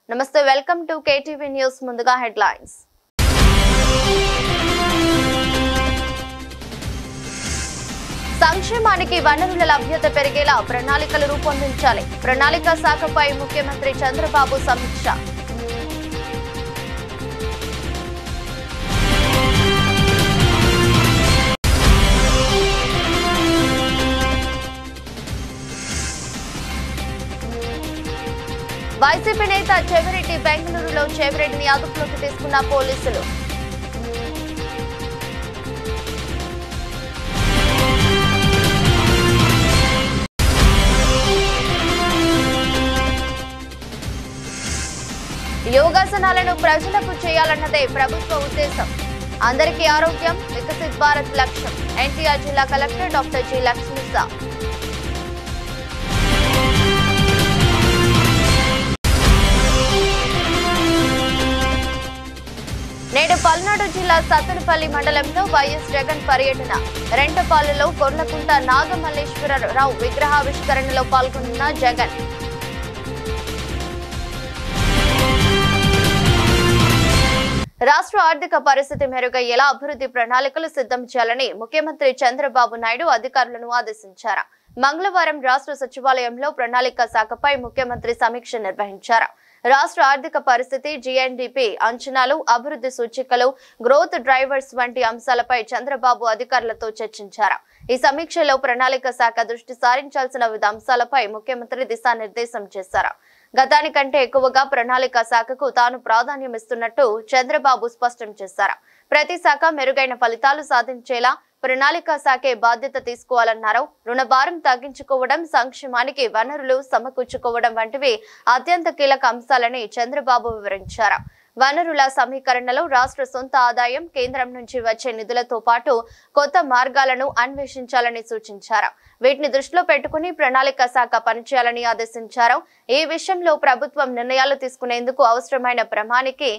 నమస్తే welcome to KTV news ముందుగా headlines సంక్షేమానికి వనరుల లభ్యత పెరిగేలా ప్రణాళికలు రూపొందించాలి ప్రణాళిక శాఖపై ముఖ్యమంత్రి చంద్రబాబు సమీక్ష వైసీపీ నేత చెవిరెడ్డి బెంగళూరులో చెవిరెడ్డిని అదుపులోకి తీసుకున్న పోలీసులు యోగాసనాలను ప్రజలకు చేయాలన్నదే ప్రభుత్వ ఉద్దేశం అందరికీ ఆరోగ్యం వికసిత్ భారత్ లక్ష్యం ఎన్టీఆర్ జిల్లా కలెక్టర్ డాక్టర్ జి లక్ష్మీసా నేడు పల్నాడు జిల్లా సత్తెనపల్లి మండలంలో వైఎస్ జగన్ పర్యటన రెంటపాలెలో కొర్లకుంట నాగమల్లేశ్వరరావు విగ్రహావిష్కరణలో పాల్గొన్న జగన్ రాష్ట్ర ఆర్థిక పరిస్థితి మెరుగయ్యేలా అభివృద్ధి ప్రణాళికలు సిద్ధం చేయాలని ముఖ్యమంత్రి చంద్రబాబు నాయుడు అధికారులను ఆదేశించారు మంగళవారం రాష్ట్ర సచివాలయంలో ప్రణాళిక శాఖపై ముఖ్యమంత్రి సమీక్ష నిర్వహించారు రాష్ట్ర ఆర్థిక పరిస్థితి జీఎన్డీపీ అంచనాలు అభివృద్ధి సూచికలు గ్రోత్ డ్రైవర్స్ వంటి అంశాలపై చంద్రబాబు అధికారులతో చర్చించారు ఈ సమీక్షలో ప్రణాళిక శాఖ దృష్టి సారించాల్సిన వివిధ అంశాలపై ముఖ్యమంత్రి దిశానిర్దేశం చేశారు గతానికంటే ఎక్కువగా ప్రణాళిక శాఖకు తాను ప్రాధాన్యం ఇస్తున్నట్టు చంద్రబాబు స్పష్టం చేశారు ప్రతి శాఖ మెరుగైన ఫలితాలు సాధించేలా ప్రణాళిక శాఖే బాధ్యత తీసుకోవాలన్నారు రుణభారం తగ్గించుకోవడం సంక్షేమానికి వనరులు సమకూర్చుకోవడం వంటివి అత్యంత కీలక అంశాలని చంద్రబాబు వివరించారు వనరుల సమీకరణలో రాష్ట్ర సొంత ఆదాయం కేంద్రం నుంచి వచ్చే నిధులతో పాటు కొత్త మార్గాలను అన్వేషించాలని సూచించారు వీటిని దృష్టిలో పెట్టుకుని ప్రణాళిక శాఖ పనిచేయాలని ఆదేశించారు ఈ విషయంలో ప్రభుత్వం నిర్ణయాలు తీసుకునేందుకు అవసరమైన ప్రమాణికి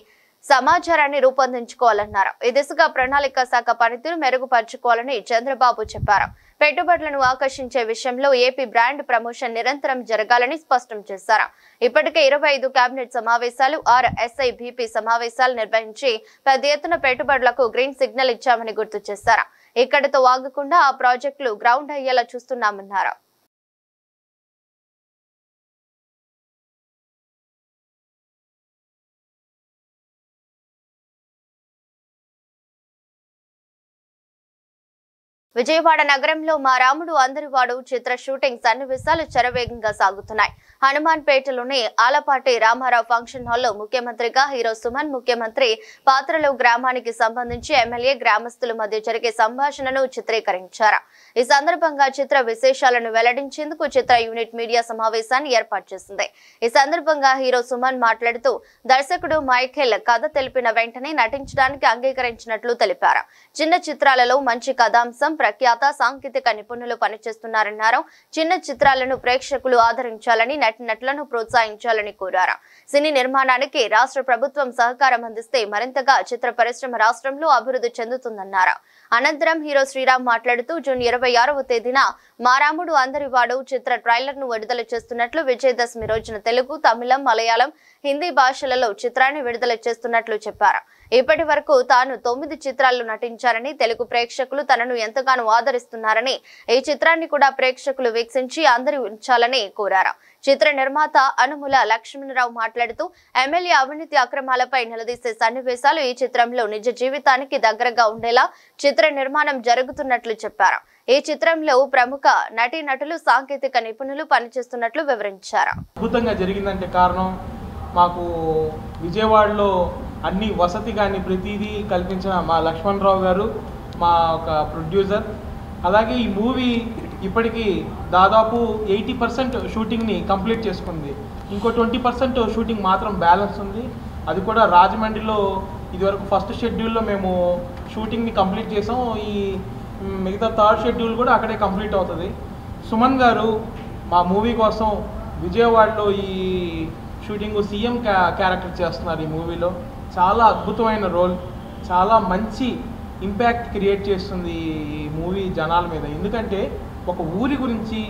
సమాచారాన్ని రూపొందించుకోవాలన్నారు ఈ దిశగా ప్రణాళిక శాఖ పనితీరు మెరుగుపరచుకోవాలని చంద్రబాబు చెప్పారు పెట్టుబడులను ఆకర్షించే విషయంలో ఏపీ బ్రాండ్ ప్రమోషన్ నిరంతరం జరగాలని స్పష్టం చేశారు ఇప్పటికే 25 కేబినెట్ సమావేశాలు 6 SIBP సమావేశాలు నిర్వహించి పెద్ద ఎత్తున పెట్టుబడులకు గ్రీన్ సిగ్నల్ ఇచ్చామని గుర్తు చేశారు ఇక్కడితో ఆగకుండా ఆ ప్రాజెక్టులు గ్రౌండ్ అయ్యేలా చూస్తున్నామన్నారు విజయవాడ నగరంలో మా రాముడు అందరివాడు చిత్ర షూటింగ్ సన్నివేశాలు శరవేగంగా సాగుతున్నాయి హనుమాన్పేటలోని ఆలపాటి రామారావు ఫంక్షన్ హాల్లో ముఖ్యమంత్రిగా హీరో సుమన్ ముఖ్యమంత్రి పాత్రలో గ్రామానికి సంబంధించి ఎమ్మెల్యే గ్రామస్తుల మధ్య జరిగే సంభాషణను చిత్రీకరించారు ఈ సందర్భంగా చిత్ర విశేషాలను వెల్లడించేందుకు చిత్ర యూనిట్ మీడియా సమావేశాన్ని ఏర్పాటు చేసింది ఈ సందర్భంగా హీరో సుమన్ మాట్లాడుతూ దర్శకుడు మైఖేల్ కథ తెలిపిన వెంటనే నటించడానికి అంగీకరించినట్లు తెలిపారు చిన్న చిత్రాలలో మంచి కథాంశం ప్రఖ్యాత సాంకేతిక నిపుణులు పనిచేస్తున్నారన్నారు చిన్న చిత్రాలను ప్రేక్షకులు ఆదరించాలని నటులను ప్రోత్సహించాలని కోరారు సినీ నిర్మాణానికి రాష్ట్ర ప్రభుత్వం సహకారం అందిస్తే మరింతగా చిత్ర పరిశ్రమ రాష్ట్రంలో అభివృద్ధి చెందుతుందన్నారు అనంతరం హీరో శ్రీరామ్ మాట్లాడుతూ జూన్ 26వ తేదీన మా రాముడు అందరివాడు చిత్ర ట్రైలర్ ను విడుదల చేస్తున్నట్లు విజయదశమి రోజున తెలుగు తమిళం మలయాళం హిందీ భాషలలో చిత్రాన్ని విడుదల చేస్తున్నట్లు చెప్పారు ఇప్పటి వరకు తాను 9 చిత్రాల్లో నటించారని తెలుగు ప్రేక్షకులు తనను ఎంతగానో ఆదరిస్తున్నారని ఈ చిత్రాన్ని కూడా ప్రేక్షకులు వీక్షించి అందరూ ఉంచాలని కోరారు చిత్ర నిర్మాత అనుముల లక్ష్మణరావు మాట్లాడుతూ ఎమ్మెల్యే అవినీతి అక్రమాలపై నిలదీసే సన్నివేశాలు ఈ చిత్రంలో నిజ జీవితానికి దగ్గరగా ఉండేలా చిత్ర నిర్మాణం జరుగుతున్నట్లు చెప్పారు ఈ చిత్రంలో ప్రముఖ నటీనటులు సాంకేతిక నిపుణులు పనిచేస్తున్నట్లు వివరించారు అద్భుతంగా జరిగిందంటే కారణం మాకు విజయవాడలో అన్ని వసతి కానీ ప్రతిదీ కల్పించిన మా లక్ష్మణరావు గారు మా ఒక ప్రొడ్యూసర్ అలాగే ఈ మూవీ ఇప్పటికీ దాదాపు 80% షూటింగ్ని కంప్లీట్ చేసుకుంది ఇంకో 20% షూటింగ్ మాత్రం బ్యాలెన్స్ ఉంది అది కూడా రాజమండ్రిలో ఇదివరకు ఫస్ట్ షెడ్యూల్లో మేము షూటింగ్ని కంప్లీట్ చేసాం ఈ మిగతా థర్డ్ షెడ్యూల్ కూడా అక్కడే కంప్లీట్ అవుతుంది సుమన్ గారు మా మూవీ కోసం విజయవాడలో ఈ షూటింగ్ సీఎం క్యారెక్టర్ చేస్తున్నారు ఈ మూవీలో చాలా అద్భుతమైన రోల్ చాలా మంచి ఇంపాక్ట్ క్రియేట్ చేస్తుంది ఈ మూవీ జనాల మీద ఎందుకంటే ఒక ఊరి గురించి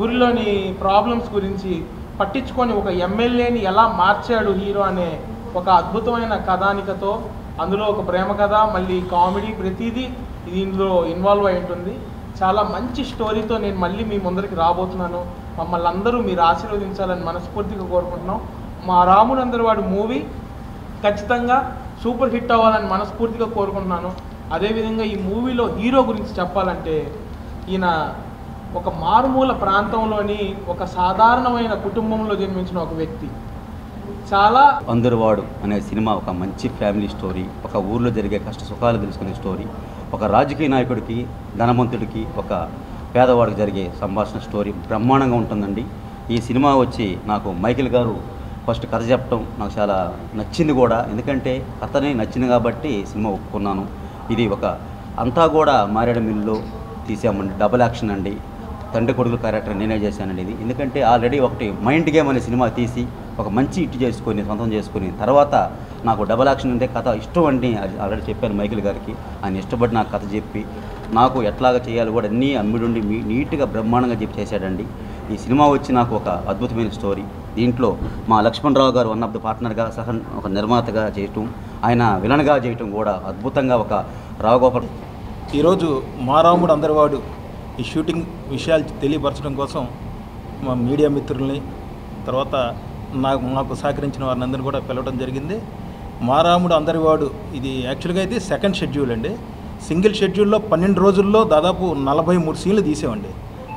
ఊరిలోని ప్రాబ్లమ్స్ గురించి పట్టించుకొని ఒక ఎమ్మెల్యేని ఎలా మార్చాడు హీరో అనే ఒక అద్భుతమైన కథానికతో, అందులో ఒక ప్రేమ కథ, మళ్ళీ కామెడీ, ప్రతిదీ దీనిలో ఇన్వాల్వ్ అయి ఉంటుంది. చాలా మంచి స్టోరీతో నేను మళ్ళీ మీ ముందరికి రాబోతున్నాను. మమ్మల్ని అందరూ మీరు ఆశీర్వదించాలని మనస్ఫూర్తిగా కోరుకుంటున్నాం. మా రాముడు అందరివాడు మూవీ ఖచ్చితంగా సూపర్ హిట్ అవ్వాలని మనస్ఫూర్తిగా కోరుకుంటున్నాను. అదేవిధంగా ఈ మూవీలో హీరో గురించి చెప్పాలంటే, ఈయన ఒక మారుమూల ప్రాంతంలోని ఒక సాధారణమైన కుటుంబంలో జన్మించిన ఒక వ్యక్తి. చాలా అందరివాడు అనే సినిమా ఒక మంచి ఫ్యామిలీ స్టోరీ, ఒక ఊర్లో జరిగే కష్ట సుఖాలు తెలుసుకునే స్టోరీ, ఒక రాజకీయ నాయకుడికి, ధనవంతుడికి, ఒక పేదవాడికి జరిగే సంభాషణ స్టోరీ బ్రహ్మాండంగా ఉంటుందండి. ఈ సినిమా వచ్చి నాకు మైకేల్ గారు ఫస్ట్ కథ చెప్పడం నాకు చాలా నచ్చింది కూడా, ఎందుకంటే కథనే నచ్చింది కాబట్టి సినిమా ఒప్పుకున్నాను. ఇది ఒక అంతా కూడా మారేడుమిల్లిలో తీసామండి, డబుల్ యాక్షన్ అండి. తండ్రి కొడుకుల క్యారెక్టర్ నేనే చేశానండి ఇది. ఎందుకంటే ఆల్రెడీ ఒకటి మైండ్ గేమ్ అనే సినిమా తీసి ఒక మంచి హిట్ చేసుకొని సొంతం చేసుకొని తర్వాత నాకు డబుల్ యాక్షన్ అంటే కథ ఇష్టం అండి ఆల్రెడీ చెప్పాను మైకేల్ గారికి. ఆయన ఇష్టపడి నాకు కథ చెప్పి నాకు ఎట్లాగా చేయాలి కూడా అన్నీ అమ్మిడుండి నీట్గా బ్రహ్మాండంగా చెప్పి చేశాడండి. ఈ సినిమా వచ్చి నాకు ఒక అద్భుతమైన స్టోరీ. దీంట్లో మా లక్ష్మణరావు గారు వన్ ఆఫ్ ద పార్ట్నర్గా ఒక నిర్మాతగా చేయటం, ఆయన విలన్గా చేయటం కూడా అద్భుతంగా ఒక రావుగోపాల్. ఈరోజు మా రాముడు అందరివాడు ఈ షూటింగ్ విషయాలు తెలియపరచడం కోసం మా మీడియా మిత్రుల్ని, తర్వాత మాకు సహకరించిన వారిని అందరినీ కూడా పిలవడం జరిగింది. మా రాముడు అందరివాడు ఇది యాక్చువల్గా అయితే సెకండ్ షెడ్యూల్ అండి. సింగిల్ షెడ్యూల్లో 12 రోజుల్లో దాదాపు 43 సీన్లు తీసామండి.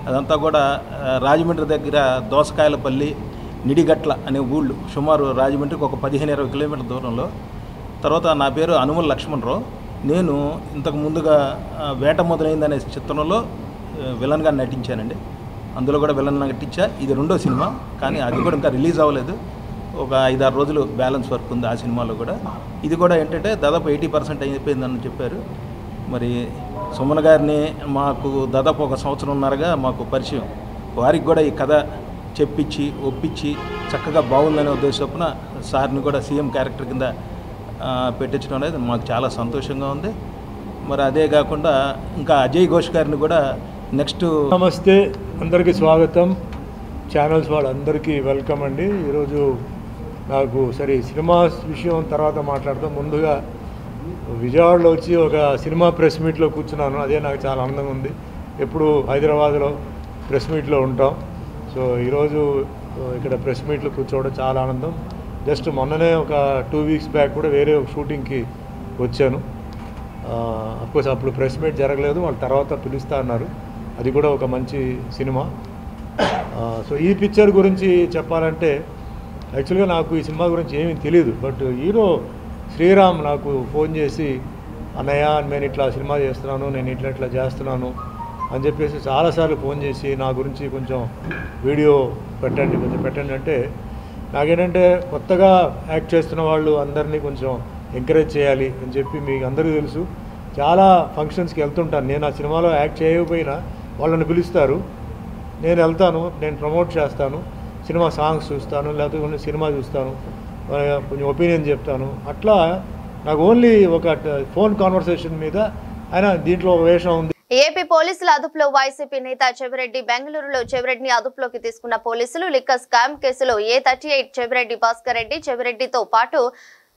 అదంతా కూడా రాజమండ్రి దగ్గర దోసకాయలపల్లి, నిడిగట్ల అనే ఊళ్ళు, సుమారు రాజమండ్రికి ఒక 15-20 కిలోమీటర్ల దూరంలో. తర్వాత నా పేరు అనుమల్ లక్ష్మణరావు. నేను ఇంతకు ముందుగా వేట మొదలైందనే చిత్రంలో విలన్గా నటించానండి. అందులో కూడా విలన్ నటించా. ఇది 2వ సినిమా, కానీ అది కూడా ఇంకా రిలీజ్ అవ్వలేదు. ఒక 5-6 రోజులు బ్యాలెన్స్ వర్క్ ఉంది ఆ సినిమాలో కూడా. ఇది కూడా ఏంటంటే దాదాపు 80% అయిపోయిందని చెప్పారు. మరి సుమన్ గారిని మాకు దాదాపు 1 సంవత్సరంన్నరగా మాకు పరిచయం. వారికి కూడా ఈ కథ చెప్పించి ఒప్పించి చక్కగా బాగుందనే ఉద్దేశంన సార్ని కూడా సీఎం క్యారెక్టర్ కింద పెట్టించడం అనేది మాకు చాలా సంతోషంగా ఉంది. మరి అదే కాకుండా ఇంకా అజయ్ ఘోష్ గారిని కూడా నెక్స్ట్. నమస్తే, అందరికీ స్వాగతం. ఛానల్స్ వాళ్ళందరికీ వెల్కమ్ అండి. ఈరోజు నాకు సరే సినిమా విషయం తర్వాత మాట్లాడతాం. ముందుగా విజయవాడలో వచ్చి ఒక సినిమా ప్రెస్ మీట్లో కూర్చున్నాను. అదే నాకు చాలా ఆనందంగా ఉంది. ఎప్పుడు హైదరాబాద్లో ప్రెస్ మీట్లో ఉంటాం. సో ఈరోజు ఇక్కడ ప్రెస్ మీట్లో కూర్చోవడం చాలా ఆనందం. జస్ట్ మొన్ననే ఒక 2 వీక్స్ బ్యాక్ కూడా వేరే ఒక షూటింగ్కి వచ్చాను. అఫ్కోర్స్ అప్పుడు ప్రెస్ మీట్ జరగలేదు, వాళ్ళ తర్వాత పిలుస్తా అన్నారు. అది కూడా ఒక మంచి సినిమా. సో ఈ పిక్చర్ గురించి చెప్పాలంటే యాక్చువల్గా నాకు ఈ సినిమా గురించి ఏమీ తెలియదు. బట్ హీరో శ్రీరామ్ నాకు ఫోన్ చేసి, అన్నయ్య నేను ఇట్లా సినిమా చేస్తున్నాను, నేను ఇట్లా చేస్తున్నాను అని చెప్పేసి చాలాసార్లు ఫోన్ చేసి నా గురించి కొంచెం వీడియో పెట్టండి అంటే, నాకేంటంటే కొత్తగా యాక్ట్ చేస్తున్న వాళ్ళు అందరినీ కొంచెం ఎంకరేజ్ చేయాలి అని చెప్పి, మీకు అందరికీ తెలుసు చాలా ఫంక్షన్స్కి వెళ్తుంటాను. నేను ఆ సినిమాలో యాక్ట్ చేయకపోయినా వాళ్ళని పిలుస్తారు, నేను వెళ్తాను, నేను ప్రమోట్ చేస్తాను, సినిమా సాంగ్స్ చూస్తాను, లేకపోతే సినిమా చూస్తాను, కొంచెం ఒపీనియన్ చెప్తాను. అట్లా నాకు ఓన్లీ ఒక ఫోన్ కాన్వర్సేషన్ మీద ఆయన దీంట్లో ఒక వేషం ఉంది. ఏపీ పోలీసుల అదుపులో వైసీపీ నేత చెవిరెడ్డి. బెంగళూరులో చెవిరెడ్డిని అదుపులోకి తీసుకున్న పోలీసులు లిక్కర్ స్కామ్ కేసులో A38 చెవిరెడ్డి భాస్కర్ రెడ్డి, చెవిరెడ్డితో పాటు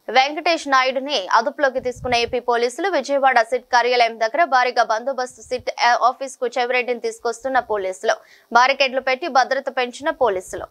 వెంకటేష్ నాయుడుని అదుపులోకి తీసుకున్న ఏపీ పోలీసులు విజయవాడ సిట్ కార్యాలయం దగ్గర భారీగా బందోబస్తు సిట్ ఆఫీస్ కు చెవిరెడ్డిని తీసుకొస్తున్న పోలీసులు బారికేడ్లు పెట్టి భద్రత పెంచిన పోలీసులు.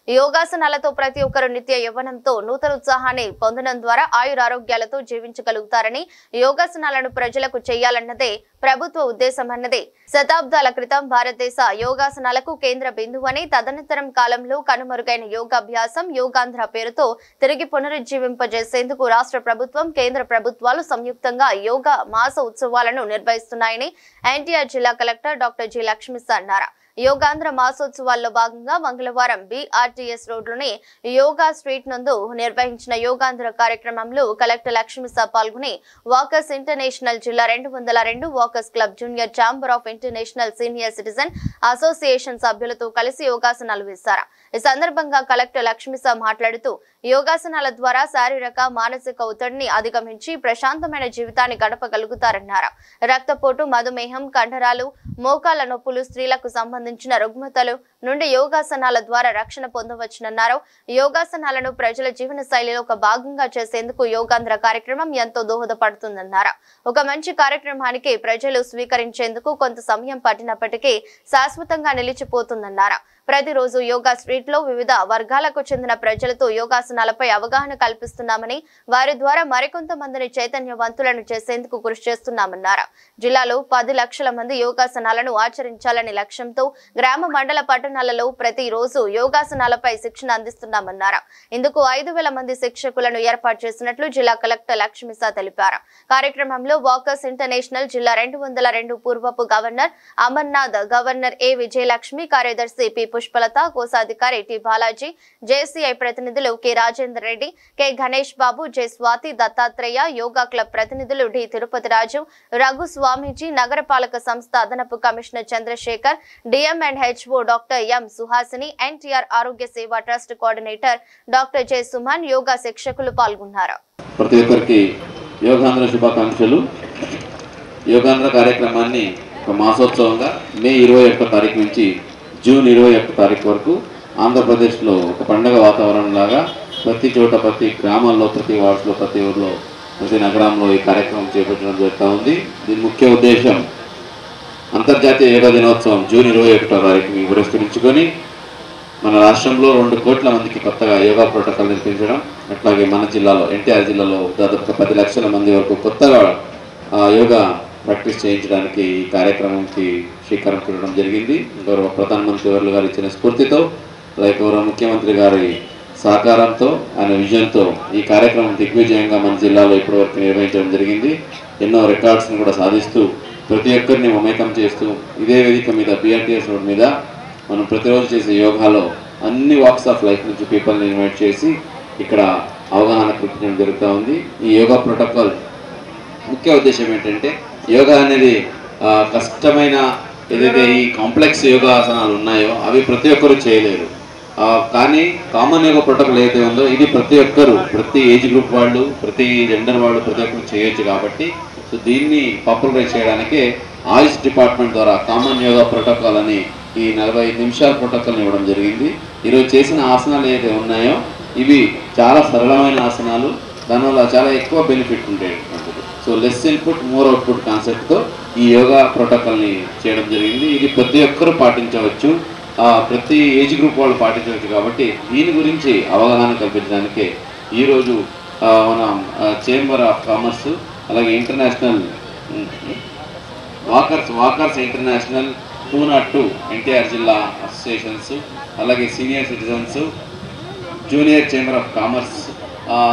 యోగాసనాలతో ప్రతి ఒక్కరు నిత్య యవ్వనంతో నూతన ఉత్సాహాన్ని పొందడం ద్వారా ఆయురారోగ్యాలతో జీవించగలుగుతారని, యోగాసనాలను ప్రజలకు చేయాలన్నదే ప్రభుత్వ ఉద్దేశమన్నదే శతాబ్దాల క్రితం భారతదేశ యోగాసనాలకు కేంద్ర బిందువని, తదనంతరం కాలంలో కనుమరుగైన యోగాభ్యాసం యోగాంధ్ర పేరుతో తిరిగి పునరుజ్జీవింపజేసేందుకు రాష్ట్ర ప్రభుత్వం, కేంద్ర ప్రభుత్వాలు సంయుక్తంగా యోగా మాస ఉత్సవాలను నిర్వహిస్తున్నాయని ఎన్టీఆర్ జిల్లా కలెక్టర్ డాక్టర్ జి లక్ష్మిశ అన్నారు. యోగాంధ్ర మాసోత్సవాల్లో భాగంగా మంగళవారం BRTS రోడ్లోని యోగా స్ట్రీట్ నందు నిర్వహించిన యోగాంధ్ర కార్యక్రమంలో కలెక్టర్ లక్ష్మిశ పాల్గొని వాకర్స్ ఇంటర్నేషనల్ జిల్లా 202 walkers club, junior chamber of international senior citizen association సభ్యులతో కలిసి యోగాసనాలు వేశారు. ఈ సందర్భంగా కలెక్టర్ లక్ష్మిశ మాట్లాడుతూ యోగాసనాల ద్వారా శారీరక మానసిక ఒత్తిడిని అధిగమించి ప్రశాంతమైన జీవితాన్ని గడపగలుగుతారన్నారు. రక్తపోటు, మధుమేహం, కండరాలు, మోకాల నొప్పులు, స్త్రీలకు సంబంధించిన రుగ్మతలు నుండి యోగాసనాల ద్వారా రక్షణ పొందవచ్చునన్నారు. యోగాసనాలను ప్రజల జీవన శైలిలో ఒక భాగంగా చేసేందుకు యోగాంధ్ర కార్యక్రమం ఎంతో దోహదపడుతుందన్నారు. ఒక మంచి కార్యక్రమానికి ప్రజలు స్వీకరించేందుకు కొంత సమయం పట్టినప్పటికీ శాశ్వతంగా నిలిచిపోతుందన్నారు. ప్రతిరోజు యోగా స్ట్రీట్ లో వివిధ వర్గాలకు చెందిన ప్రజలతో యోగాసనాలపై అవగాహన కల్పిస్తున్నామని, వారి ద్వారా మరికొంతమందిని చైతన్యవంతులను చేసేందుకు కృషి చేస్తున్నామన్నారు. జిల్లాలో 10 లక్షల మంది యోగాసనాలను ఆచరించాలనే లక్ష్యంతో గ్రామ, మండల, పట్టణాలలో ప్రతిరోజు యోగాసనాలపై శిక్షణ అందిస్తున్నామన్నారు. ఇందుకు 5,000 మంది శిక్షకులను ఏర్పాటు చేసినట్లు జిల్లా కలెక్టర్ లక్ష్మీసా తెలిపారు. కార్యక్రమంలో వాకర్స్ ఇంటర్నేషనల్ జిల్లా 202 పూర్వపు governor Amarnath, governor A Vijayalakshmi, కార్యదర్శి పి పుష్పలత, కోశాధికారి టి బాలాజీ, జేసీఐ ప్రతినిధులు K Rajender Reddy, K Ganesh Babu, J Swathi, Dattatreya, yoga club ప్రతినిధులు డి తిరుపతి రాజు, రఘు స్వామీజీ, నగరపాలక సంస్థ అదనపు commissioner Chandrashekar, DMNHO doctor M Suhasini, NTR ఆరోగ్య సేవా trust coordinator doctor J Suman, yoga శిక్షకులు పాల్గొన్నారు. ప్రతి ఒక్కరికి యోగాంధ్ర శుభాకాంక్షలు. యోగాంధ్ర కార్యక్రమాన్ని ఒక మాసోత్సవంగా మే 21 తారీఖు నుంచి జూన్ 21 తారీఖు వరకు ఆంధ్రప్రదేశ్లో ఒక పండుగ వాతావరణం లాగా ప్రతి చోట, ప్రతి గ్రామాల్లో, ప్రతి వార్డ్స్లో, ప్రతి ఊర్లో, ప్రతి నగరంలో ఈ కార్యక్రమం చేపట్టడం జరుగుతూ ఉంది. దీని ముఖ్య ఉద్దేశం అంతర్జాతీయ యోగా దినోత్సవం జూన్ 21 తారీఖుని పురస్కరించుకొని మన రాష్ట్రంలో 2 కోట్ల మందికి కొత్తగా యోగా ప్రోటోకాల్ నిర్మించడం, అట్లాగే మన జిల్లాలో, ఎన్టీఆర్ జిల్లాలో దాదాపు 10 లక్షల మంది వరకు కొత్తగా యోగా ప్రాక్టీస్ చేయించడానికి ఈ కార్యక్రమంకి శ్రీకారం చుట్టడం జరిగింది. గౌరవ ప్రధానమంత్రి వర్యులు గారు ఇచ్చిన స్ఫూర్తితో, అలాగే గౌరవ ముఖ్యమంత్రి గారి సహకారంతో, ఆయన విజన్తో ఈ కార్యక్రమం దిగ్విజయంగా మన జిల్లాలో ఇప్పటివరకు నిర్వహించడం జరిగింది. ఎన్నో రికార్డ్స్ని కూడా సాధిస్తూ ప్రతి ఒక్కరిని మమేకం చేస్తూ ఇదే వేదిక మీద, బిఆర్టీఎస్ రోడ్ మీద మనం ప్రతిరోజు చేసే యోగాలో అన్ని వాక్స్ ఆఫ్ లైఫ్ నుంచి పీపుల్ని ఇన్వైట్ చేసి ఇక్కడ అవగాహన కల్పించడం జరుగుతూ ఉంది. ఈ యోగా ప్రోటోకాల్ ముఖ్య ఉద్దేశం ఏంటంటే, యోగా అనేది కష్టమైన ఏదైతే ఈ కాంప్లెక్స్ యోగాసనాలు ఉన్నాయో అవి ప్రతి ఒక్కరు చేయలేరు. కానీ కామన్ యోగా ప్రోటోకాల్ ఏదైతే ఉందో ఇది ప్రతి ఒక్కరు, ప్రతి ఏజ్ గ్రూప్ వాళ్ళు, ప్రతి జెండర్ వాళ్ళు ప్రతి ఒక్కరు చేయొచ్చు. కాబట్టి సో దీన్ని పాపులరైజ్ చేయడానికే ఆయుష్ డిపార్ట్మెంట్ ద్వారా కామన్ యోగా ప్రోటోకాల్ అని ఈ 45 నిమిషాల ప్రోటోకాల్ని ఇవ్వడం జరిగింది. ఈరోజు చేసిన ఆసనాలు ఏదైతే ఉన్నాయో ఇవి చాలా సరళమైన ఆసనాలు, దానివల్ల చాలా ఎక్కువ బెనిఫిట్ ఉంటాయి. So less input more output కాన్సెప్ట్తో ఈ యోగా ప్రోటోకాల్ని చేయడం జరిగింది. ఇది ప్రతి ఒక్కరూ పాటించవచ్చు, ప్రతి ఏజ్ గ్రూప్ వాళ్ళు పాటించవచ్చు. కాబట్టి దీని గురించి అవగాహన కల్పించడానికి ఈరోజు మన చేంబర్ ఆఫ్ కామర్స్, అలాగే international walkers international, Poona 2 NTR జిల్లా అసోసియేషన్స్, అలాగే senior citizens, junior chamber of commerce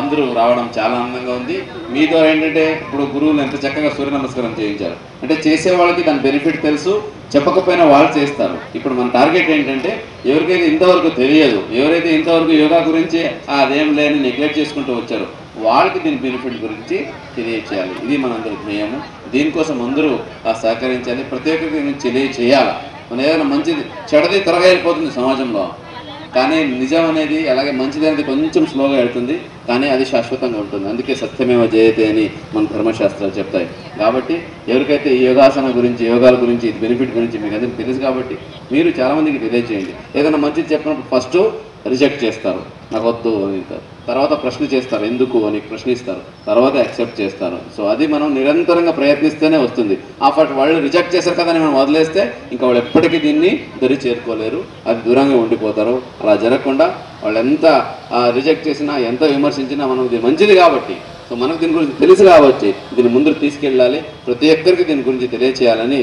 అందరూ రావడం చాలా ఆనందంగా ఉంది. మీ ద్వారా ఏంటంటే ఇప్పుడు గురువులు ఎంత చక్కగా సూర్య నమస్కారం చేయించారు అంటే చేసే వాళ్ళకి దాని బెనిఫిట్ తెలుసు, చెప్పకపోయినా వాళ్ళు చేస్తారు. ఇప్పుడు మన టార్గెట్ ఏంటంటే ఎవరికైతే ఇంతవరకు తెలియదు, ఎవరైతే ఇంతవరకు యోగా గురించి అదేం లేని నెగ్లెక్ట్ చేసుకుంటూ వచ్చారో వాళ్ళకి దీని బెనిఫిట్ గురించి తెలియచేయాలి. ఇది మనందరి ధ్యేయము. దీనికోసం అందరూ సహకరించాలి, ప్రతి ఒక్కరికి తెలియచేయాలి. మన ఏదైనా మంచిది చెడది త్వరగా వెళ్ళిపోతుంది సమాజంలో, కానీ నిజం అనేది అలాగే మంచిది అనేది కొంచెం స్లోగా వెళ్తుంది, కానీ అది శాశ్వతంగా ఉంటుంది. అందుకే సత్యమేవ జయతే అని మన ధర్మశాస్త్రాలు చెప్తాయి. కాబట్టి ఎవరికైతే ఈ యోగాసన గురించి, యోగాల గురించి, బెనిఫిట్ గురించి మీకు అందరికీ తెలుసు కాబట్టి మీరు చాలామందికి తెలియజేయండి. ఏదైనా మంచిది చెప్పినప్పుడు ఫస్ట్ రిజెక్ట్ చేస్తారు, నాకు వద్దు అని, తర్వాత ప్రశ్న చేస్తారు, ఎందుకు అని ప్రశ్నిస్తారు, తర్వాత యాక్సెప్ట్ చేస్తారు. సో అది మనం నిరంతరంగా ప్రయత్నిస్తేనే వస్తుంది. ఫస్ట్ వాళ్ళు రిజెక్ట్ చేశారు కదా అని మనం వదిలేస్తే ఇంకా వాళ్ళు ఎప్పటికీ దీన్ని దొరి చేరుకోలేరు, అది దూరంగా ఉండిపోతారు. అలా జరగకుండా వాళ్ళు ఎంత రిజెక్ట్ చేసినా, ఎంత విమర్శించినా మనం ఇది మంచిది కాబట్టి, సో మనకు దీని గురించి తెలుసు కాబట్టి దీన్ని ముందుకు తీసుకెళ్ళాలి, ప్రతి ఒక్కరికి దీని గురించి తెలియచేయాలని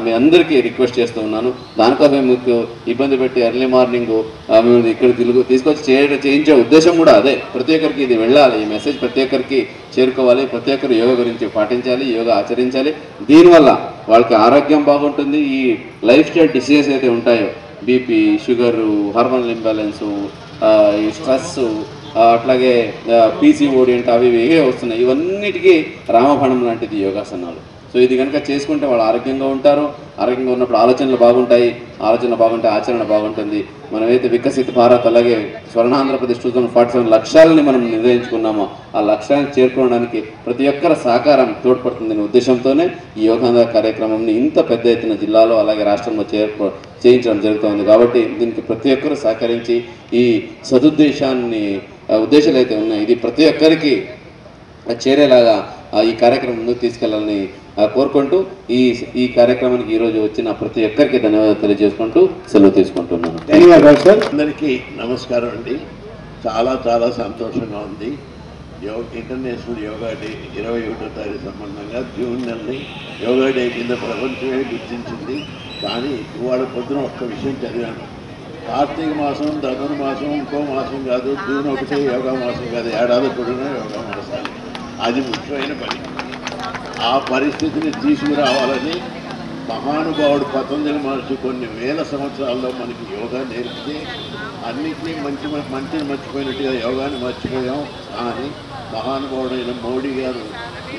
మీ అందరికీ రిక్వెస్ట్ చేస్తూ ఉన్నాను. దానికోసమే మీకు ఇబ్బంది పెట్టి ఎర్లీ మార్నింగ్ మేము ఇక్కడ తీసుకొచ్చి చేయించే ఉద్దేశం కూడా అదే. ప్రతి ఒక్కరికి ఇది వెళ్ళాలి, ఈ మెసేజ్ ప్రతి ఒక్కరికి చేరుకోవాలి, ప్రతి ఒక్కరు యోగా గురించి పాటించాలి, యోగా ఆచరించాలి. దీనివల్ల వాళ్ళకి ఆరోగ్యం బాగుంటుంది. ఈ లైఫ్ స్టైల్ డిసీజెస్ అయితే ఉంటాయో, బీపీ, షుగరు, హార్మోనల్ ఇంబ్యాలెన్సు, ఈ స్ట్రెస్, అట్లాగే పీసీఓడి అంటే అవి ఇవే వస్తున్నాయి. ఇవన్నిటికీ రామబాణం లాంటిది యోగాసనాలు. సో ఇది కనుక చేసుకుంటే వాళ్ళు ఆరోగ్యంగా ఉంటారు. ఆరోగ్యంగా ఉన్నప్పుడు ఆలోచనలు బాగుంటాయి, ఆలోచనలు బాగుంటే ఆచరణ బాగుంటుంది. మనమైతే వికసిత భారత్ అలాగే స్వర్ణాంధ్రప్రదేశ్ 2047 లక్ష్యాలని మనం నిర్ణయించుకున్నామో ఆ లక్ష్యాన్ని చేరుకోవడానికి ప్రతి ఒక్కరి సహకారం తోడ్పడుతుందనే ఉద్దేశంతోనే ఈ యోగాంధ్ర కార్యక్రమంని ఇంత పెద్ద ఎత్తున జిల్లాలో అలాగే రాష్ట్రంలో చేయించడం జరుగుతుంది. కాబట్టి దీనికి ప్రతి ఒక్కరు సహకరించి ఈ ఉద్దేశాలు అయితే ఉన్నాయి ఇది ప్రతి ఒక్కరికి చేరేలాగా ఈ కార్యక్రమం ముందుకు తీసుకెళ్లాలని కోరుకుంటూ ఈ కార్యక్రమానికి ఈరోజు వచ్చిన ప్రతి ఒక్కరికి ధన్యవాదాలు తెలియజేసుకుంటూ సెలవు తీసుకుంటున్నాను. ధన్యవాదాలు సార్. అందరికీ నమస్కారం అండి. చాలా చాలా సంతోషంగా ఉంది. ఇంటర్నేషనల్ యోగా డే 21వ తారీఖు సంబంధంగా జూన్ నెలని యోగా డే కింద ప్రపంచమే గుర్తించింది. కానీ ఇవాళ పొద్దున ఒక్క విషయం చదివాను. కార్తీక మాసం, ధనుర్మాసం ఇంకో మాసం కాదు, జూన్ 1 యోగా మాసం కాదు, ఏడాది పొడిన యోగా మాసాలు. అది ముఖ్యమైన పని. ఆ పరిస్థితిని తీసుకురావాలని మహానుభావుడు పతంజలి మహర్షి కొన్ని వేల సంవత్సరాల్లో మనకి యోగా నేర్పితే అన్నింటినీ మంచిని మర్చిపోయినట్టుగా యోగాన్ని మర్చిపోయాం. కానీ మహానుభావుడైన మోడీ గారు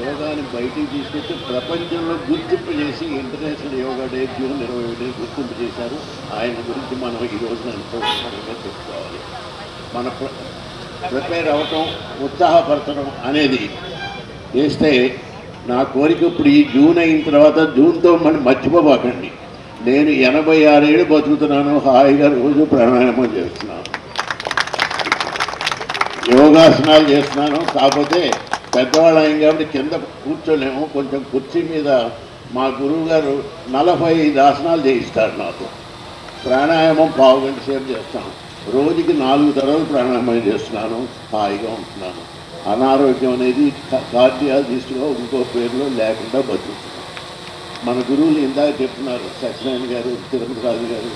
యోగాని బయటికి తీసుకొచ్చి ప్రపంచంలో గుర్తింపు చేసి ఇంటర్నేషనల్ యోగా డే జూన్ 21 గుర్తింపు చేశారు. ఆయన గురించి మనం ఈ రోజున ఎంతో ఉత్సాహంగా చెప్పుకోవాలి. మన ప్రిపేర్ అవ్వటం, ఉత్సాహపరచడం అనేది చేస్తే నా కోరిక ఇప్పుడు ఈ జూన్ అయిన తర్వాత జూన్తో మనం మర్చిపోబాకండి. నేను 86 ఏళ్ళు బతుకుతున్నాను, హాయిగా రోజు ప్రాణాయామం చేస్తున్నాను, యోగాసనాలు చేస్తున్నాను. కాకపోతే పెద్దవాళ్ళు అయ్యాం కాబట్టి కింద కూర్చోలేము. కొంచెం కుర్చీ మీద మా గురువు గారు 45 ఆసనాలు చేయిస్తారు నాతో. ప్రాణాయామం పావు గంట సేపు చేస్తాను. రోజుకి 4 తరాలు ప్రాణాయామం చేస్తున్నాను, హాయిగా ఉంటున్నాను. అనారోగ్యం అనేది కార్డియాలజిస్ట్గా ఇంకో పేరులో లేకుండా బతుకుతున్నాం. మన గురువులు ఇందాక చెప్తున్నారు, సత్యనారాయణ గారు, తిరుపతి రాజు గారు,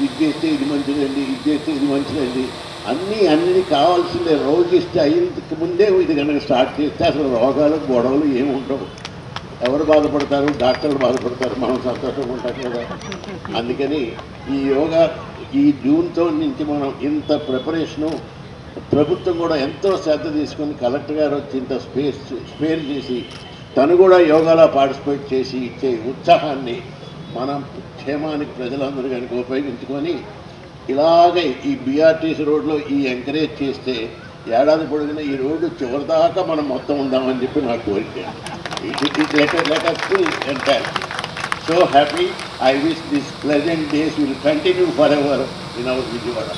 ఇది చేస్తే ఇది మంచిదండి, ఇది చేస్తే ఇది మంచిదండి, అన్నీ కావాల్సిందే. రోగిస్తే అయ్యేందుకు ముందే ఇది కనుక స్టార్ట్ చేస్తే అసలు రోగాలు గొడవలు ఏమి ఉండవు. ఎవరు బాధపడతారు? డాక్టర్లు బాధపడతారు, మనం సంతోషంగా ఉంటాం కదా. అందుకని ఈ యోగా ఈ జూన్తో నుంచి మనం ఇంత ప్రిపరేషను, ప్రభుత్వం కూడా ఎంతో శ్రద్ధ తీసుకొని కలెక్టర్ గారు వచ్చి ఇంత స్పేర్ చేసి తను కూడా యోగాలో పార్టిసిపేట్ చేసి ఇచ్చే ఉత్సాహాన్ని మనం క్షేమానికి ప్రజలందరూ కనుక ఉపయోగించుకొని ఇలాగే ఈ బీఆర్టీసీ రోడ్లో ఎంకరేజ్ చేస్తే ఏడాది పొడిగిన ఈ రోడ్డు చివరిదాకా మనం మొత్తం ఉందామని చెప్పి నాకు కోరిక. So happy. I wish these pleasant days will continue forever in our Vijayawada.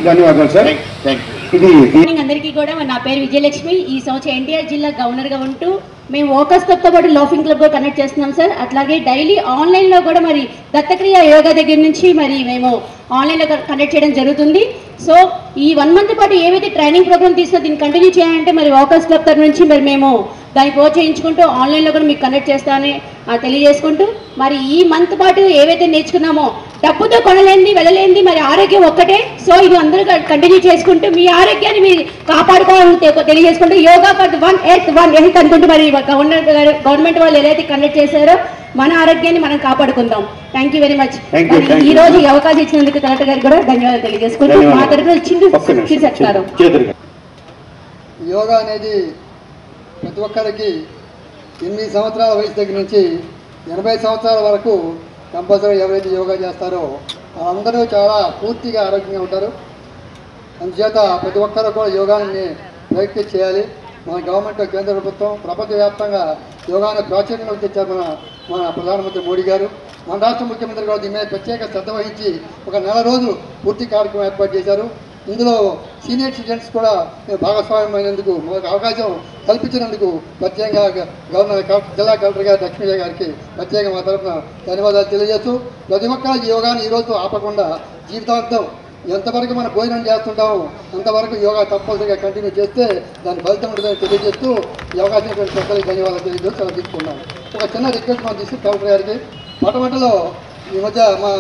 ధన్యవాదాలు సార్. Thank you. అందరికీ కూడా నా పేరు విజయలక్ష్మి. ఈ సంవత్సరం ఎన్టీఆర్ జిల్లా గవర్నర్గా ఉంటూ మేము వోకస్ క్లబ్తో పాటు లాఫింగ్ క్లబ్ కూడా కండక్ట్ చేస్తున్నాం సార్. అట్లాగే డైలీ ఆన్లైన్లో కూడా మరి దత్తక్రియ యోగా దగ్గర నుంచి మరి మేము ఆన్లైన్లో కండక్ట్ చేయడం జరుగుతుంది. సో ఈ 1 మంత్ పాటు ఏవైతే ట్రైనింగ్ ప్రోగ్రామ్ తీసుకున్నా దీన్ని కంటిన్యూ చేయాలంటే మరి వోకస్ క్లబ్ తరఫు నుంచి మరి మేము దాన్ని ప్రోత్సహించుకుంటూ ఆన్లైన్లో కూడా మీకు కండక్ట్ చేస్తామని తెలియజేసుకుంటూ మరి ఈ మంత్ పాటు ఏవైతే నేర్చుకున్నామో డబ్బుతో కొనలేంది వెళ్ళలేంది మరి ఆరోగ్యం ఒక్కటే. సో ఇది అందరూ కంటిన్యూ చేసుకుంటూ మీ ఆరోగ్యాన్ని మీరు కాపాడుకోవాలని తెలియజేసుకుంటూ యోగా ఫర్ 1 హెల్త్ అనుకుంటూ మరి గవర్నమెంట్ వాళ్ళు ఏదైతే కండక్ట్ చేశారో మన ఆరోగ్యాన్ని మనం కాపాడుకుందాం. Thank you very much. ఈ రోజు ఈ అవకాశం ఇచ్చినందుకు కలెక్టర్ గారికి కూడా ధన్యవాదాలు తెలియజేసుకుంటూ మా తరఫున చెప్తారు. యోగా అనేది ప్రతి ఒక్కరికి 8 సంవత్సరాల వయసు దగ్గర నుంచి 80 సంవత్సరాల వరకు కంపల్సరీ ఎవరైతే యోగా చేస్తారో వాళ్ళందరూ చాలా పూర్తిగా ఆరోగ్యంగా ఉంటారు. అందుచేత ప్రతి ఒక్కరూ కూడా యోగాని ప్రాక్టీస్ చేయాలి. మన గవర్నమెంట్, కేంద్ర ప్రభుత్వం ప్రపంచవ్యాప్తంగా యోగాను ప్రాచుర్యంలోకి తెచ్చారు మన ప్రధానమంత్రి మోడీ గారు. మన రాష్ట్ర ముఖ్యమంత్రి కూడా దీని మీద ప్రత్యేక శ్రద్ధ వహించి ఒక 4 రోజులు పూర్తి కార్యక్రమం ఏర్పాటు చేశారు. ఇందులో సీనియర్ సిటిజన్స్ కూడా భాగస్వామ్యమైనందుకు మనకు అవకాశం కల్పించినందుకు ప్రత్యేకంగా గవర్నర్, జిల్లా కలెక్టర్ గారు లక్ష్మీజ గారికి ప్రత్యేక మా తరఫున ధన్యవాదాలు తెలియజేస్తూ ప్రతి ఒక్కరు ఈ యోగాని ఈరోజు ఆపకుండా జీవితాంతం ఎంతవరకు మనం భోజనం చేస్తుంటామో అంతవరకు యోగా తప్పనిసరిగా కంటిన్యూ చేస్తే దాని ఫలితం ఉంటుందని తెలియజేస్తూ ఈ అవకాశం పెద్దలకి ధన్యవాదాలు తెలియజేస్తూ సెలవు తీసుకున్నాను. ఒక చిన్న రిక్వెస్ట్ మనం తీసుకు కలెక్టర్ గారికి, మొట్టమొదటిలో ఈ మధ్య మా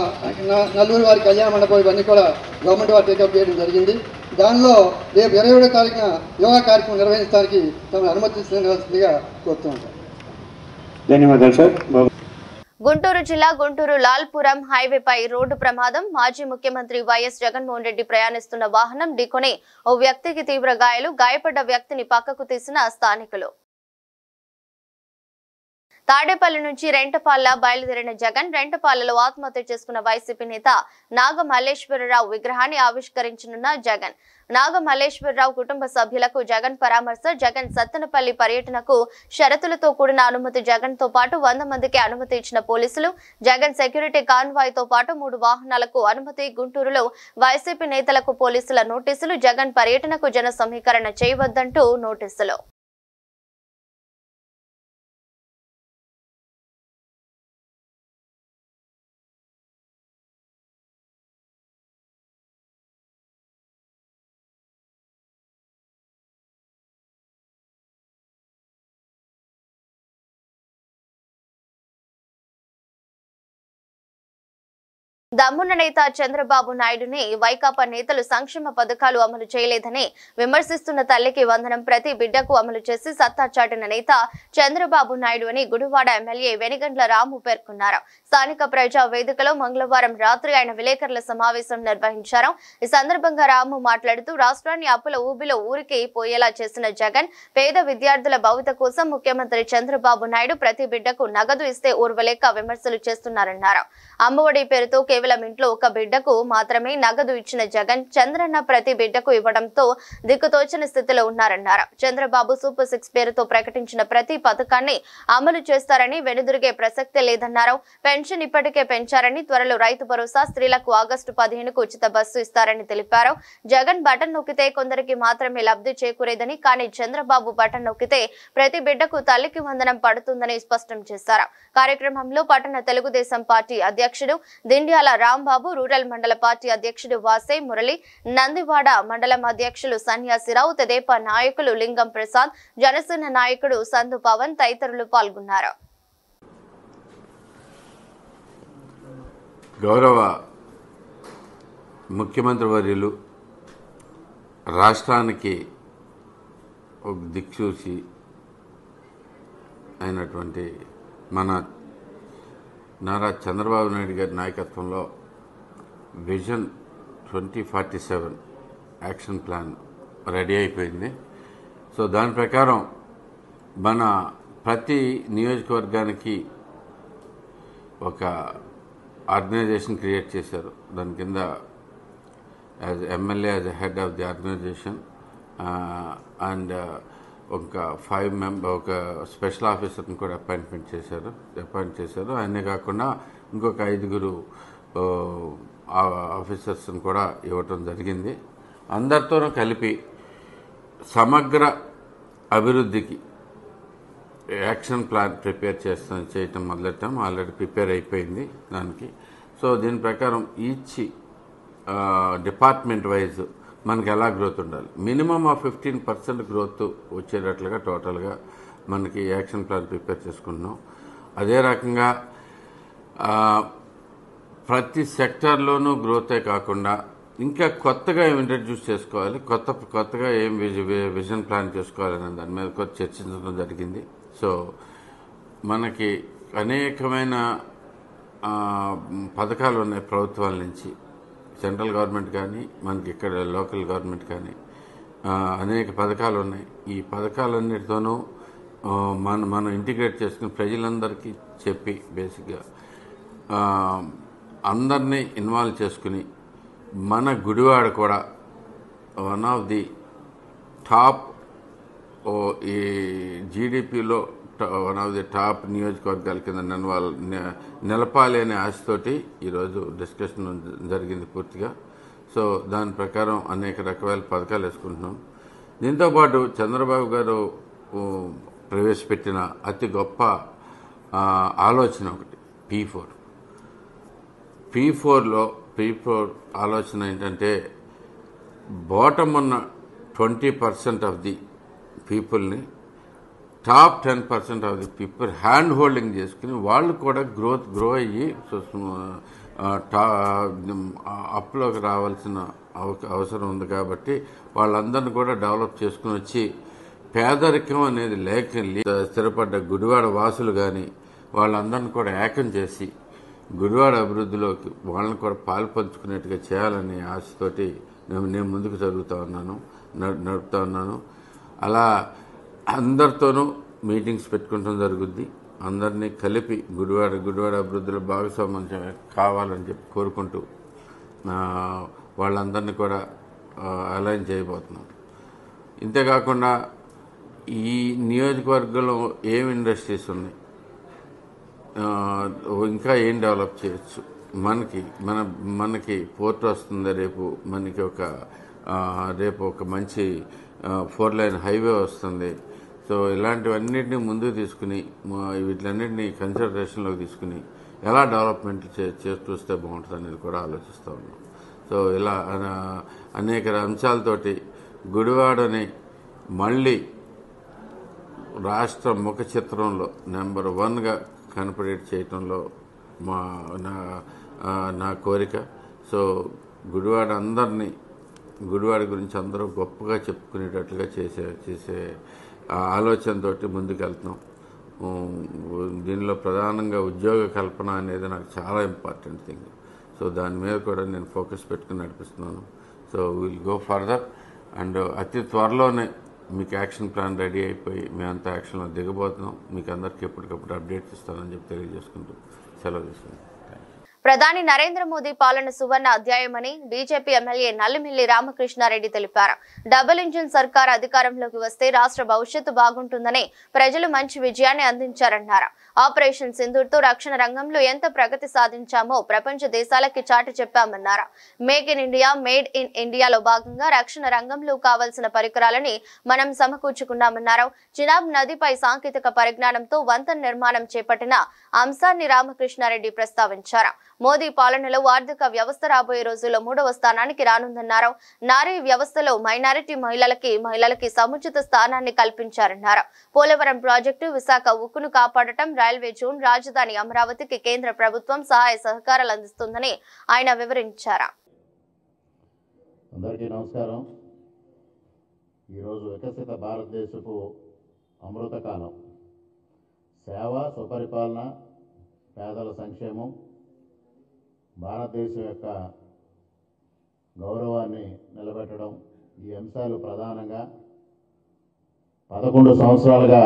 నల్లూరు వారి కళ్యాణ మండపం ఇవన్నీ కూడా గవర్నమెంట్ వారు టేకప్ చేయడం జరిగింది. దానిలో రేపు 27వ తారీఖున యోగా కార్యక్రమం నిర్వహించడానికి తమను అనుమతిస్తుందిగా కోరుతున్నాను. ధన్యవాదాలు సార్. గుంటూరు జిల్లా గుంటూరు లాల్పురం హైవేపై రోడ్డు ప్రమాదం. మాజీ ముఖ్యమంత్రి వైఎస్ జగన్మోహన్ రెడ్డి ప్రయాణిస్తున్న వాహనం ఢీకొని ఓ వ్యక్తికి తీవ్ర గాయాలు. గాయపడ్డ వ్యక్తిని పక్కకు తీసిన స్థానికులు. తాడేపల్లి నుంచి రెంటపాల్ల బయలుదేరిన జగన్ రెంటపాల్లలో ఆత్మహత్య చేసుకున్న వైసీపీ నేత నాగ మల్లేశ్వరరావు విగ్రహాన్ని ఆవిష్కరించనున్న జగన్. నాగ మల్లేశ్వరరావు కుటుంబ సభ్యులకు జగన్ పరామర్శ. జగన్ సత్తెనపల్లి పర్యటనకు షరతులతో కూడిన అనుమతి. జగన్ తో పాటు 100 మందికి అనుమతి ఇచ్చిన పోలీసులు. జగన్ సెక్యూరిటీ కాన్వాయ్ తో పాటు 3 వాహనాలకు అనుమతి. గుంటూరులో వైసీపీ నేతలకు పోలీసుల నోటీసులు. జగన్ పర్యటనకు జన సమీకరణ చేయవద్దంటూ నోటీసులు. దమ్మున్న నేత చంద్రబాబు నాయుడుని వైకాపా నేతలు సంక్షేమ పథకాలు అమలు చేయలేదని విమర్శిస్తున్న తల్లికి వందనం ప్రతి బిడ్డకు అమలు చేసి సత్తా చాటిన నేత చంద్రబాబు నాయుడు అని గుడివాడ ఎమ్మెల్యే వెనిగండ్ల రాము పేర్కొన్నారు. స్థానిక ప్రజా వేదికలో మంగళవారం రాత్రి ఆయన విలేకరుల సమావేశం నిర్వహించారు. ఈ సందర్భంగా రాము మాట్లాడుతూ రాష్ట్రాన్ని అప్పుల ఊబిలో ఊరికి పోయేలా చేసిన జగన్ పేద విద్యార్థుల భవిత కోసం ముఖ్యమంత్రి చంద్రబాబు నాయుడు ప్రతి బిడ్డకు నగదు ఇస్తే ఊర్వలేక విమర్శలు చేస్తున్నారన్నారు. అమ్మఒడి పేరుతో కేవలం ఇంట్లో ఒక బిడ్డకు మాత్రమే నగదు ఇచ్చిన జగన్ చంద్రన్న ప్రతి బిడ్డకు ఇవ్వడంతో దిక్కుతోచని స్థితిలో ఉన్నారన్నారు. చంద్రబాబు సూపర్ 6 పేరుతో ప్రకటించిన ప్రతి పథకాన్ని అమలు చేస్తారని వెనుదిరిగే ప్రసక్తే లేదన్నారు. పెన్షన్ ఇప్పటికే పెంచారని, త్వరలో రైతు భరోసా, స్త్రీలకు ఆగస్టు 15కు ఉచిత బస్సు ఇస్తారని తెలిపారు. జగన్ బటన్ నొక్కితే కొందరికి మాత్రమే లబ్ధి చేకూరేదని, కానీ చంద్రబాబు బటన్ నొక్కితే ప్రతి బిడ్డకు తల్లికి వందనం పడుతుందని స్పష్టం చేశారు. కార్యక్రమంలో పట్టణ తెలుగుదేశం పార్టీ అధ్యక్షుడు దిండ్యాల రాంబాబు, రూరల్ మండల పార్టీ అధ్యక్షుడు వాసే మురళి, నందివాడ మండలం అధ్యక్షులు సన్యాసిరావు, తెదేపా నాయకులు లింగం ప్రసాద్, జనసేన నాయకుడు సందు పవన్ తదితరులు పాల్గొన్నారు. గౌరవ ముఖ్యమంత్రి వర్యులు రాష్ట్రానికి ఒక దిక్సూచి అయినటువంటి మన నారా చంద్రబాబు నాయుడు గారి నాయకత్వంలో విజన్ 2047 యాక్షన్ ప్లాన్ రెడీ అయిపోయింది. సో దాని ప్రకారం మన ప్రతి నియోజకవర్గానికి ఒక ఆర్గనైజేషన్ క్రియేట్ చేశారు. దాని కింద as MLA as head of the organisation and ఒక 5 మెంబర్ ఒక స్పెషల్ ఆఫీసర్ని కూడా అపాయింట్ చేశారు. ఆయనే కాకుండా ఇంకొక 5 ఆఫీసర్స్ని కూడా ఇవ్వటం జరిగింది. అందరితోనూ కలిపి సమగ్ర అభివృద్ధికి యాక్షన్ ప్లాన్ ప్రిపేర్ చేయటం మొదలెట్టాం. ఆల్రెడీ ప్రిపేర్ అయిపోయింది దానికి. సో దీని ప్రకారం ఈచ్ డిపార్ట్మెంట్ వైజ్ మనకి ఎలా గ్రోత్ ఉండాలి, మినిమం ఆఫ్ 15% గ్రోత్ వచ్చేటట్లుగా టోటల్గా మనకి యాక్షన్ ప్లాన్ ప్రిపేర్ చేసుకుంటున్నాం. అదే రకంగా ప్రతి సెక్టార్లోనూ గ్రోతే కాకుండా ఇంకా కొత్తగా ఏం ఇంట్రడ్యూస్ చేసుకోవాలి, కొత్తగా ఏం విజన్ ప్లాన్ చేసుకోవాలనే దాని మీద కొంచెం చర్చించడం జరిగింది. సో మనకి అనేకమైన పథకాలు ఉన్నాయి ప్రభుత్వాల నుంచి, సెంట్రల్ గవర్నమెంట్ కానీ మనకి ఇక్కడ లోకల్ గవర్నమెంట్ కానీ అనేక పథకాలు ఉన్నాయి. ఈ పథకాలన్నిటితోనూ మనం ఇంటిగ్రేట్ చేసుకుని ప్రజలందరికీ చెప్పి బేసిక్గా అందరినీ ఇన్వాల్వ్ చేసుకుని మన గుడివాడ కూడా వన్ ఆఫ్ ది టాప్ ఈ జీడిపిలో వన్ ఆఫ్ ది టాప్ నియోజకవర్గాల కింద నిలపాలి అనే ఆశతోటి ఈరోజు డిస్కషన్ జరిగింది పూర్తిగా. సో దాని ప్రకారం అనేక రకాల పథకాలు వేసుకుంటున్నాం. దీంతోపాటు చంద్రబాబు గారు ప్రవేశపెట్టిన అతి గొప్ప ఆలోచన ఒకటి P4 ఆలోచన ఏంటంటే బాటమ్ ఉన్న 20% ఆఫ్ ది పీపుల్ని top 10% of the people hand holding చేసుకుని వాళ్ళు కూడా గ్రో అయ్యి అప్లోకి రావాల్సిన అవసరం ఉంది. కాబట్టి వాళ్ళందరినీ కూడా డెవలప్ చేసుకుని వచ్చి పేదరికం అనేది స్థిరపడ్డ గుడివాడ వాసులు కానీ వాళ్ళందరినీ కూడా ఏకం చేసి గుడివాడ అభివృద్ధిలోకి వాళ్ళని కూడా పాలు పంచుకునేట్టుగా చేయాలనే ఆశతోటి నేను ముందుకు నడుపుతా ఉన్నాను. అలా అందరితోనూ మీటింగ్స్ పెట్టుకుంటాం జరుగుద్ది. అందరినీ కలిపి గుడివాడ అభివృద్ధిలో భాగస్వామ్యం కావాలని చెప్పి కోరుకుంటూ వాళ్ళందరినీ కూడా అలైన్ చేయబోతున్నాం. ఇంతేకాకుండా ఈ నియోజకవర్గంలో ఏం ఇండస్ట్రీస్ ఉన్నాయి, ఇంకా ఏం డెవలప్ చేయొచ్చు, మనకి పోర్ట్ వస్తుంది, రేపు ఒక మంచి 4 లైన్ హైవే వస్తుంది. సో ఇలాంటివన్నిటిని ముందుకు తీసుకుని వీటిలన్నింటినీ కన్సిడరేషన్లోకి తీసుకుని ఎలా డెవలప్మెంట్ చూస్తే బాగుంటుంది అనేది కూడా ఆలోచిస్తూ ఉన్నాం. సో ఇలా అనేక అంశాలతోటి గుడివాడని మళ్ళీ రాష్ట్ర ముఖ చిత్రంలో నెంబర్ 1గా కనపడేట్ చేయటంలో నా కోరిక. సో గుడివాడ గురించి అందరూ గొప్పగా చెప్పుకునేటట్లుగా చేసే ఆలోచనతోటి ముందుకెళ్తున్నాం. దీనిలో ప్రధానంగా ఉద్యోగ కల్పన అనేది నాకు చాలా ఇంపార్టెంట్ థింగ్. సో దాని మీద కూడా నేను ఫోకస్ పెట్టుకుని నడిపిస్తున్నాను. So will go further and అతి త్వరలోనే మీకు యాక్షన్ ప్లాన్ రెడీ అయిపోయి మేమంతా యాక్షన్లో దిగబోతున్నాం. మీకు అందరికీ ఎప్పటికప్పుడు అప్డేట్స్ ఇస్తానని చెప్పి తెలియజేసుకుంటూ సెలవు తీసుకుంటాం. ప్రధాని నరేంద్ర మోదీ పాలన సువర్ణ అధ్యాయమని బీజేపీ ఎమ్మెల్యే నల్లిమిల్లి రామకృష్ణారెడ్డి తెలిపారు. డబుల్ ఇంజిన్ సర్కార్ అధికారంలోకి వస్తే రాష్ట్ర భవిష్యత్తు బాగుంటుందని ప్రజలు మంచి విజయాన్ని అందించారన్నారు. ఆపరేషన్ సింధూర్తో రక్షణ రంగంలో ఎంత ప్రగతి సాధించామో ప్రపంచ దేశాలకి చాటి చెప్పామన్నారు. Make in India, made in ఇండియాలో భాగంగా రక్షణ రంగంలో కావాల్సిన పరికరాలని మనం సమకూర్చుకున్నామన్నారు. చినాబ్ నదిపై సాంకేతిక పరిజ్ఞానంతో వంతెన నిర్మాణం చేపట్టిన అంశాన్ని రామకృష్ణారెడ్డి ప్రస్తావించారు. మోదీ పాలనలో ఆర్థిక వ్యవస్థ రాబోయే రోజుల్లో 3వ స్థానానికి రానుందన్నారు. నారీ వ్యవస్థలో మైనారిటీ మహిళలకి సముచిత స్థానాన్ని కల్పించారన్నారు. పోలవరం ప్రాజెక్టు, విశాఖ ఉక్కును కాపాడటం, రైల్వే జోన్, రాజధాని అమరావతికి కేంద్ర ప్రభుత్వం సహాయ సహకారాలు అందిస్తుందని ఆయన వివరించారు. అందరికీ నమస్కారం. ఈరోజు వికసిత భారతదేశపు అమృతకాలం. సేవ, సుపరిపాలన, పేదల సంక్షేమం, భారతదేశం యొక్క గౌరవాన్ని నిలబెట్టడం, ఈ అంశాలు ప్రధానంగా 11 సంవత్సరాలుగా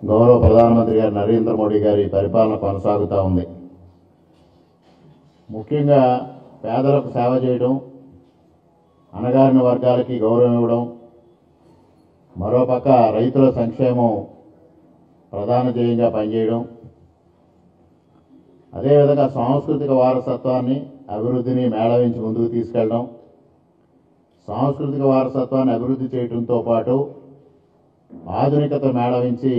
గౌరవ ప్రధానమంత్రి గారు నరేంద్ర మోడీ గారి పరిపాలన కొనసాగుతూ ఉంది. ముఖ్యంగా పేదలకు సేవ చేయడం, అణగారిన వర్గాలకి గౌరవం ఇవ్వడం, మరోపక్క రైతుల సంక్షేమం ప్రధాన ధ్యేయంగా పనిచేయడం, అదేవిధంగా సాంస్కృతిక వారసత్వాన్ని, అభివృద్ధిని మేళవించి ముందుకు తీసుకెళ్ళడం, సాంస్కృతిక వారసత్వాన్ని అభివృద్ధి చేయడంతో పాటు ఆధునికత మేళవించి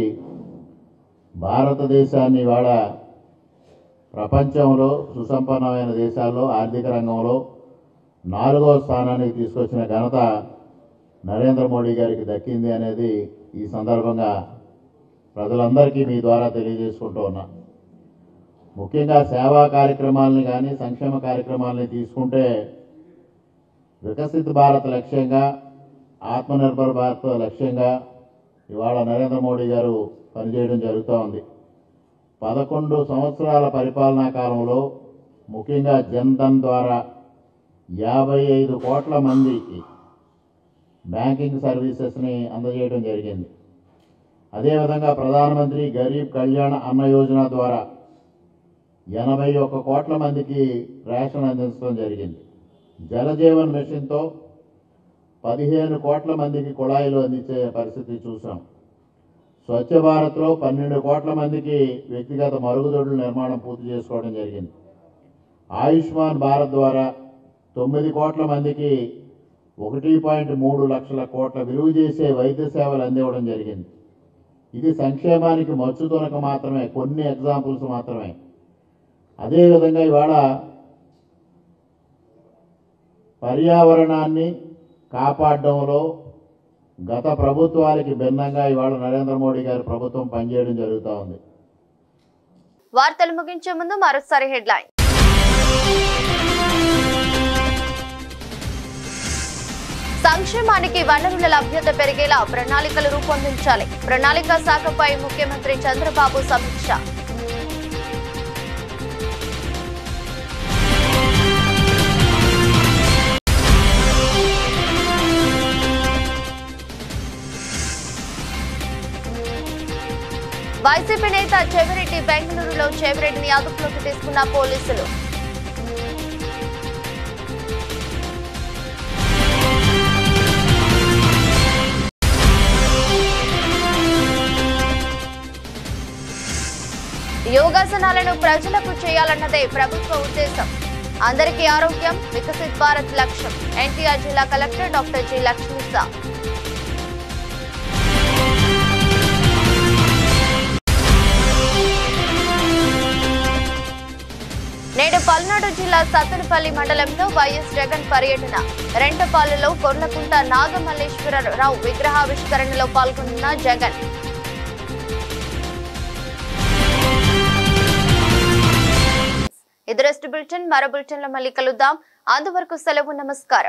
భారతదేశాన్ని ఇవాళ ప్రపంచంలో సుసంపన్నమైన దేశాల్లో ఆర్థిక రంగంలో 4వ స్థానానికి తీసుకొచ్చిన ఘనత నరేంద్ర మోడీ గారికి దక్కింది అనేది ఈ సందర్భంగా ప్రజలందరికీ మీ ద్వారా తెలియజేసుకుంటూ ఉన్నా. ముఖ్యంగా సేవా కార్యక్రమాలని కానీ సంక్షేమ కార్యక్రమాలని తీసుకుంటే వికసిత భారత్ లక్ష్యంగా, ఆత్మనిర్భర్ భారత్ లక్ష్యంగా ఇవాళ నరేంద్ర మోడీ గారు పనిచేయడం జరుగుతూ ఉంది. 11 సంవత్సరాల పరిపాలనా కాలంలో ముఖ్యంగా జన్ధన్ ద్వారా 55 కోట్ల మందికి బ్యాంకింగ్ సర్వీసెస్ని అందజేయడం జరిగింది. అదేవిధంగా ప్రధానమంత్రి గరీబ్ కళ్యాణ్ అన్న యోజన ద్వారా 81 కోట్ల మందికి రేషన్ అందించడం జరిగింది. జలజీవన్ మిషన్తో 15 కోట్ల మందికి కుళాయిలు అందించే పరిస్థితి చూసాం. స్వచ్ఛ భారత్లో 12 కోట్ల మందికి వ్యక్తిగత మరుగుదొడ్ల నిర్మాణం పూర్తి చేసుకోవడం జరిగింది. ఆయుష్మాన్ భారత్ ద్వారా 9 కోట్ల మందికి 1.3 లక్షల కోట్ల విలువ చేసే వైద్య సేవలు అందివ్వడం జరిగింది. ఇది సంక్షేమానికి మచ్చుతునక మాత్రమే, కొన్ని ఎగ్జాంపుల్స్ మాత్రమే. అదేవిధంగా ఇవాళ పర్యావరణాన్ని కాపాడడంలో గత ప్రభుత్వాలకి భిన్నంగా ఇవాళ నరేంద్ర మోడీ గారి ప్రభుత్వం పనిచేయడం జరుగుతూ ఉంది. వార్తలు ముగించే ముందు మరోసారి హెడ్లైన్. సంక్షేమానికి వనరుల లభ్యత పెరిగేలా ప్రణాళికలు రూపొందించాలి. ప్రణాళిక శాఖపై ముఖ్యమంత్రి చంద్రబాబు సమీక్ష. వైసీపీ నేత చెవిరెడ్డి బెంగళూరులో చెవిరెడ్డిని అదుపులోకి తీసుకున్న పోలీసులు. యోగాసనాలను ప్రజలకు చేయాలన్నదే ప్రభుత్వ ఉద్దేశం. అందరికీ ఆరోగ్యం, వికసిత్ భారత్ లక్ష్యం. ఎన్టీఆర్ జిల్లా కలెక్టర్ డాక్టర్ జి లక్ష్మీసా. నేడు పల్నాడు జిల్లా సత్తెనపల్లి మండలంలో వైఎస్ జగన్ పర్యటన. రెంటపాలెంలో కొర్లకుంట నాగమల్లేశ్వరరావు విగ్రహావిష్కరణలో పాల్గొన్న జగన్. ఇది రెస్ట్ బులెటిన్. మరో బులెటిన్లో మళ్ళీ కలుద్దాం. అంతవరకు సెలవు. నమస్కారం.